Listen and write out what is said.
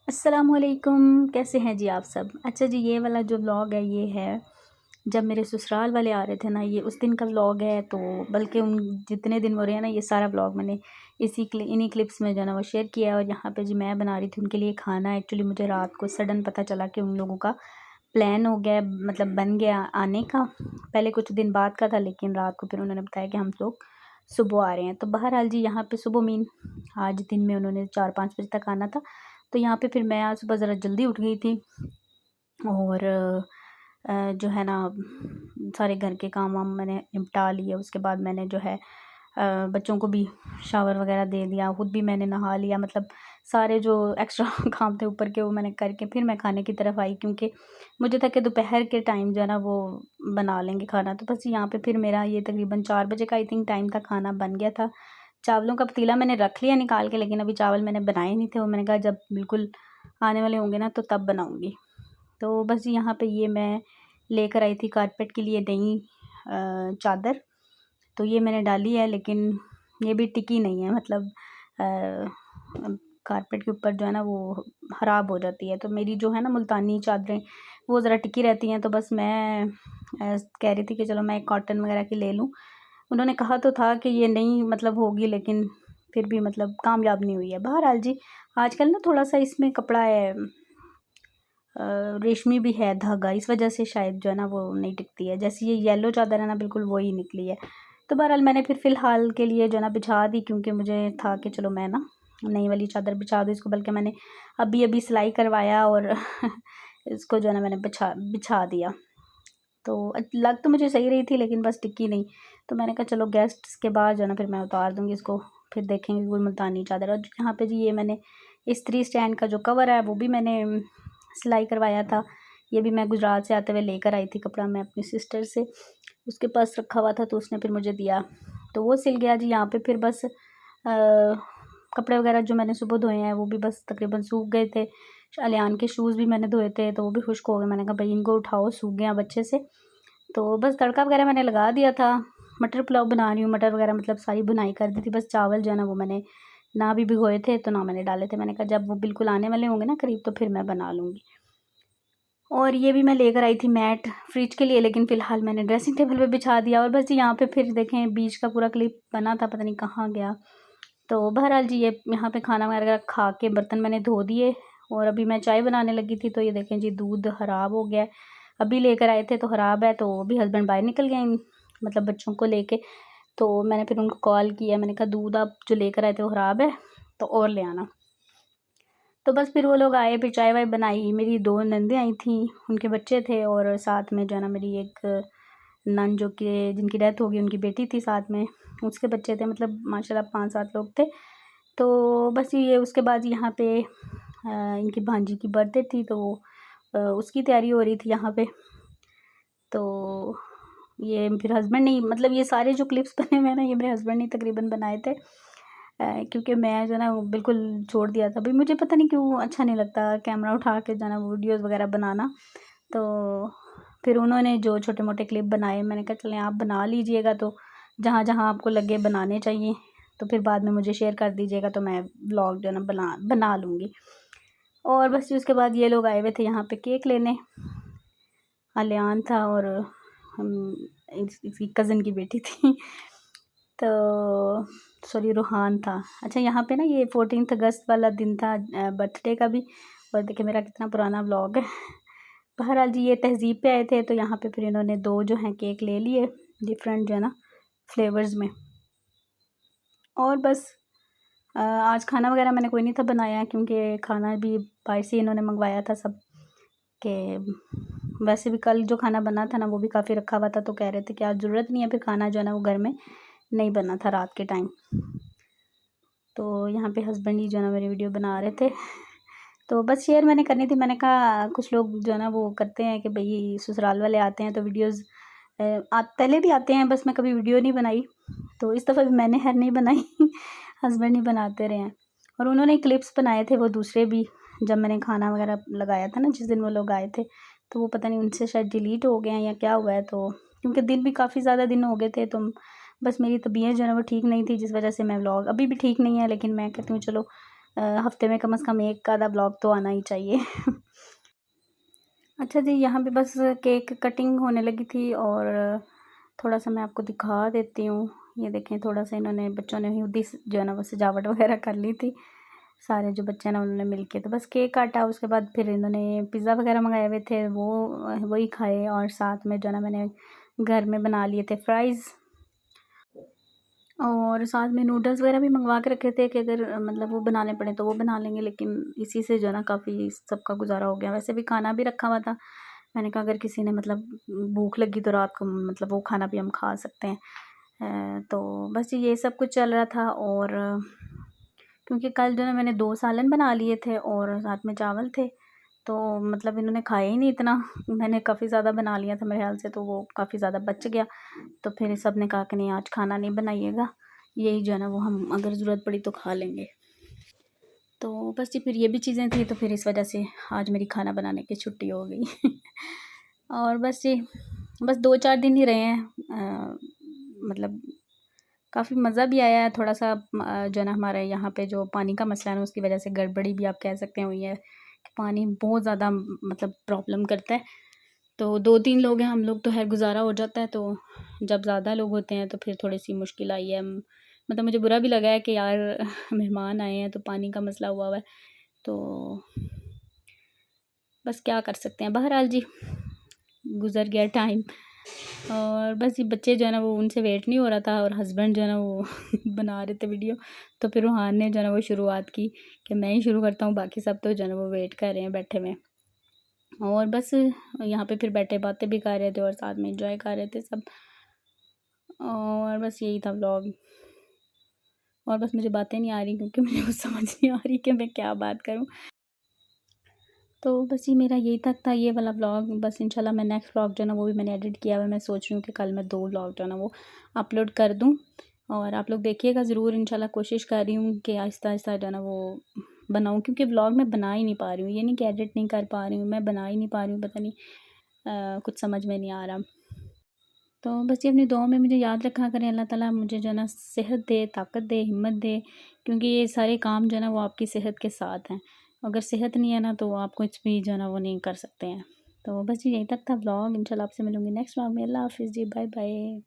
अस्सलामुअलैकुम, कैसे हैं जी आप सब। अच्छा जी, ये वाला जो व्लॉग है ये है जब मेरे ससुराल वाले आ रहे थे ना, ये उस दिन का व्लॉग है। तो बल्कि उन जितने दिन हो रहे हैं ना, ये सारा व्लॉग मैंने इन्हीं क्लिप्स में जो है ना वो शेयर किया है। और यहाँ पे जी मैं बना रही थी उनके लिए खाना। एक्चुअली मुझे रात को सडन पता चला कि उन लोगों का प्लान हो गया, मतलब बन गया आने का। पहले कुछ दिन बाद का था, लेकिन रात को फिर उन्होंने बताया कि हम लोग सुबह आ रहे हैं। तो बहरहाल जी यहाँ पे सुबह मीन आज दिन में उन्होंने 4-5 बजे तक आना था। तो यहाँ पे फिर मैं आज सुबह ज़रा जल्दी उठ गई थी और जो है ना सारे घर के काम वाम मैंने निपटा लिए। उसके बाद मैंने जो है बच्चों को भी शावर वगैरह दे दिया, खुद भी मैंने नहा लिया। मतलब सारे जो एक्स्ट्रा काम थे ऊपर के वो मैंने करके फिर मैं खाने की तरफ आई, क्योंकि मुझे था कि दोपहर के टाइम जो है ना वो बना लेंगे खाना। तो बस यहाँ पे फिर मेरा ये तकरीबन 4 बजे का आई थिंक टाइम था, खाना बन गया था। चावलों का पतीला मैंने रख लिया निकाल के, लेकिन अभी चावल मैंने बनाए नहीं थे। वो मैंने कहा जब बिल्कुल आने वाले होंगे ना तो तब बनाऊँगी। तो बस यहाँ पे ये मैं लेकर आई थी कारपेट के लिए नई चादर। तो ये मैंने डाली है, लेकिन ये भी टिकी नहीं है। मतलब कारपेट के ऊपर जो है ना वो ख़राब हो जाती है। तो मेरी जो है ना मुल्तानी चादरें वो ज़रा टिकी रहती हैं। तो बस मैं कह रही थी कि चलो मैं एक कॉटन वगैरह की ले लूँ। उन्होंने कहा तो था कि ये नहीं मतलब होगी, लेकिन फिर भी मतलब कामयाब नहीं हुई है। बहरहाल जी आजकल ना थोड़ा सा इसमें कपड़ा है रेशमी भी है धागा, इस वजह से शायद जो है ना वो नहीं टिकती है। जैसे ये येलो चादर है ना बिल्कुल वही निकली है। तो बहरहाल मैंने फिर फ़िलहाल के लिए जो है ना बिछा दी, क्योंकि मुझे था कि चलो मैं ना नई वाली चादर बिछा दूँ इसको। बल्कि मैंने अभी सिलाई करवाया और इसको जो है ना मैंने बिछा दिया। तो लग तो मुझे सही रही थी, लेकिन बस टिकी नहीं। तो मैंने कहा चलो गेस्ट्स के बाद जो है ना फिर मैं उतार दूँगी इसको, फिर देखेंगे कोई मुल्तानी चादर। और यहाँ पे जी ये मैंने इस्त्री स्टैंड का जो कवर है वो भी मैंने सिलाई करवाया था। ये भी मैं गुजरात से आते हुए लेकर आई थी कपड़ा, मैं अपनी सिस्टर से, उसके पास रखा हुआ था तो उसने फिर मुझे दिया, तो वो सिल गया जी। यहाँ पे फिर बस कपड़े वगैरह जो मैंने सुबह धोए हैं वो भी बस तकरीबन सूख गए थे। अलियान के शूज़ भी मैंने धोए थे तो वो भी खुश्क हो गए। मैंने कहा भाई इनको उठाओ, सूख गए अब अच्छे से। तो बस तड़का वगैरह मैंने लगा दिया था। मटर पुलाव बना रही हूँ, मटर वगैरह मतलब सारी बुनाई कर दी थी। बस चावल जो है ना वो मैंने ना भी भिगोए थे तो ना मैंने डाले थे। मैंने कहा जब वो बिल्कुल आने वाले होंगे ना करीब तो फिर मैं बना लूँगी। और ये भी मैं लेकर आई थी मैट फ्रिज के लिए, लेकिन फ़िलहाल मैंने ड्रेसिंग टेबल पे बिछा दिया। और बस यहाँ पे फिर देखें बीच का पूरा क्लिप बना था, पता नहीं कहाँ गया। तो बहरहाल जी ये यहाँ पे खाना वगैरह खा के बर्तन मैंने धो दिए और अभी मैं चाय बनाने लगी थी। तो ये देखें जी दूध ख़राब हो गया है, अभी लेकर आए थे तो ख़राब है। तो अभी हस्बैंड बाहर निकल गए मतलब बच्चों को लेके। तो मैंने फिर उनको कॉल किया, मैंने कहा दूध आप जो लेकर आए थे वो ख़राब है तो और ले आना। तो बस फिर वो लोग आए, फिर चाय वाय बनाई। मेरी 2 नंदें आई थीं, उनके बच्चे थे और साथ में जो है ना मेरी एक नंद जो कि जिनकी डेथ हो गई उनकी बेटी थी साथ में, उसके बच्चे थे। मतलब माशाल्लाह 5-7 लोग थे। तो बस ये उसके बाद यहाँ पे इनकी भांजी की बर्थडे थी तो उसकी तैयारी हो रही थी यहाँ पे। तो ये फिर हस्बैंड ने मतलब ये सारे जो क्लिप्स बने हुए हैं ना ये मेरे हस्बैंड ने तकरीबन बनाए थे। क्योंकि मैं जो है ना वो बिल्कुल छोड़ दिया था। भाई मुझे पता नहीं क्यों अच्छा नहीं लगता कैमरा उठा के जो है ना वीडियोज़ वगैरह बनाना। तो फिर उन्होंने जो छोटे मोटे क्लिप बनाए, मैंने कहा चलें आप बना लीजिएगा, तो जहाँ जहाँ आपको लगे बनाने चाहिए तो फिर बाद में मुझे शेयर कर दीजिएगा, तो मैं व्लॉग जो है ना बना लूँगी। और बस उसके बाद ये लोग आए हुए थे यहाँ पे केक लेने। अलियान था और हम इसकी कज़न की बेटी थी तो सॉरी रूहान था। अच्छा यहाँ पे ना ये 14 अगस्त वाला दिन था बर्थडे का भी। और देखिए मेरा कितना पुराना व्लॉग है। बहरहाल जी ये तहज़ीब पे आए थे तो यहाँ पे फिर इन्होंने 2 जो हैं केक ले लिए डिफरेंट जो है ना फ्लेवर्स में। और बस आज खाना वगैरह मैंने कोई नहीं था बनाया, क्योंकि खाना भी बाहर से इन्होंने मंगवाया था सब के। वैसे भी कल जो खाना बना था ना वो भी काफ़ी रखा हुआ था, तो कह रहे थे कि आज ज़रूरत नहीं है फिर खाना जो है ना वो घर में नहीं बना था रात के टाइम। तो यहाँ पे हस्बैंड ही जो है ना मेरी वीडियो बना रहे थे। तो बस शेयर मैंने करनी थी। मैंने कहा कुछ लोग जो है ना वो करते हैं कि भाई ससुराल वाले आते हैं तो वीडियोज़ पहले भी आते हैं, बस मैं कभी वीडियो नहीं बनाई। तो इस दफ़ा भी मैंने खैर नहीं बनाई हस्बैंड ही बनाते रहे हैं। और उन्होंने क्लिप्स बनाए थे वो दूसरे भी, जब मैंने खाना वगैरह लगाया था ना जिस दिन वो लोग आए थे, तो वो पता नहीं उनसे शायद डिलीट हो गए हैं या क्या हुआ है। तो क्योंकि दिन भी काफ़ी ज़्यादा दिन हो गए थे, तो बस मेरी तबीयत जो है ना वो ठीक नहीं थी, जिस वजह से मैं व्लॉग अभी भी ठीक नहीं है, लेकिन मैं कहती हूँ चलो हफ्ते में कम से कम एक आधा ब्लॉग तो आना ही चाहिए। अच्छा जी, यहाँ पे बस केक कटिंग होने लगी थी और थोड़ा सा मैं आपको दिखा देती हूँ। ये देखें, थोड़ा सा इन्होंने बच्चों ने खुद ही जो है ना वो सजावट वगैरह कर ली थी, सारे जो बच्चे ना उन्होंने मिलके। तो बस केक काटा, उसके बाद फिर इन्होंने पिज़्ज़ा वगैरह मंगाए हुए थे, वो वही खाए, और साथ में जो है ना मैंने घर में बना लिए थे फ्राइज़, और साथ में नूडल्स वगैरह भी मंगवा के रखे थे कि अगर मतलब वो बनाने पड़े तो वो बना लेंगे, लेकिन इसी से जो है ना काफ़ी सबका गुजारा हो गया। वैसे भी खाना भी रखा हुआ था, मैंने कहा अगर किसी ने मतलब भूख लगी तो रात को मतलब वो खाना भी हम खा सकते हैं। तो बस ये सब कुछ चल रहा था। और क्योंकि कल जो है ना मैंने 2 सालन बना लिए थे और साथ में चावल थे, तो मतलब इन्होंने खाया ही नहीं इतना। मैंने काफ़ी ज़्यादा बना लिया था मेरे ख़्याल से, तो वो काफ़ी ज़्यादा बच गया। तो फिर सब ने कहा कि नहीं, आज खाना नहीं बनाइएगा, यही जो है ना वो हम अगर ज़रूरत पड़ी तो खा लेंगे। तो बस जी, फिर ये भी चीज़ें थी, तो फिर इस वजह से आज मेरी खाना बनाने की छुट्टी हो गई। और बस जी, बस 2-4 दिन ही रहे हैं। मतलब काफ़ी मज़ा भी आया है थोड़ा-सा। जो है ना हमारे यहाँ पे जो पानी का मसला है ना, उसकी वजह से गड़बड़ी भी आप कह सकते हैं हुई है कि पानी बहुत ज़्यादा मतलब प्रॉब्लम करता है। तो 2-3 लोग हैं हम लोग, तो खैर गुज़ारा हो जाता है। तो जब ज़्यादा लोग होते हैं तो फिर थोड़ी-सी मुश्किल आई है। मतलब मुझे बुरा भी लगा है कि यार मेहमान आए हैं तो पानी का मसला हुआ हुआ है। तो बस क्या कर सकते हैं, बहरहाल जी गुज़र गया टाइम। और बस ये बच्चे जो है ना वो, उनसे वेट नहीं हो रहा था, और हस्बैंड जो है ना वो बना रहे थे वीडियो। तो फिर रूहान ने जो है ना वो शुरुआत की कि मैं ही शुरू करता हूँ, बाकी सब तो जो है ना वो वेट कर रहे हैं बैठे में। और बस यहाँ पे फिर बैठे बातें भी कर रहे थे और साथ में एंजॉय कर रहे थे सब। और बस यही था व्लॉग। और बस मुझे बातें नहीं आ रही क्योंकि मुझे कुछ समझ नहीं आ रही कि मैं क्या बात करूँ। तो बस ये मेरा यही तक था, ये वाला व्लॉग। बस इंशाल्लाह मैं नेक्स्ट व्लॉग जो है ना वो भी मैंने एडिट किया हुआ है। मैं सोच रही हूँ कि कल मैं 2 व्लॉग जो है ना वो अपलोड कर दूँ, और आप लोग देखिएगा ज़रूर। इंशाल्लाह कोशिश कर रही हूँ कि आहिस्ता-आहिस्ता जो है ना वो बनाऊँ, क्योंकि व्लॉग मैं बना ही नहीं पा रही हूँ। ये नहीं कि एडिट नहीं कर पा रही हूँ, मैं बना ही नहीं पा रही हूँ, पता नहीं कुछ समझ में नहीं आ रहा। तो बस ये अपनी दुआओं में मुझे याद रखा करें। अल्लाह ताला मुझे जो है ना सेहत दे, ताकत दे, हिम्मत दे, क्योंकि ये सारे काम जो है ना वो आपकी सेहत के साथ हैं। अगर सेहत नहीं है ना तो आप कुछ भी जो है ना वो नहीं कर सकते हैं। तो बस यहीं तक था व्लॉग। इंशाल्लाह आपसे मिलूँगी नेक्स्ट व्लॉग में। अल्लाह हाफ़िज़ जी, बाय बाय।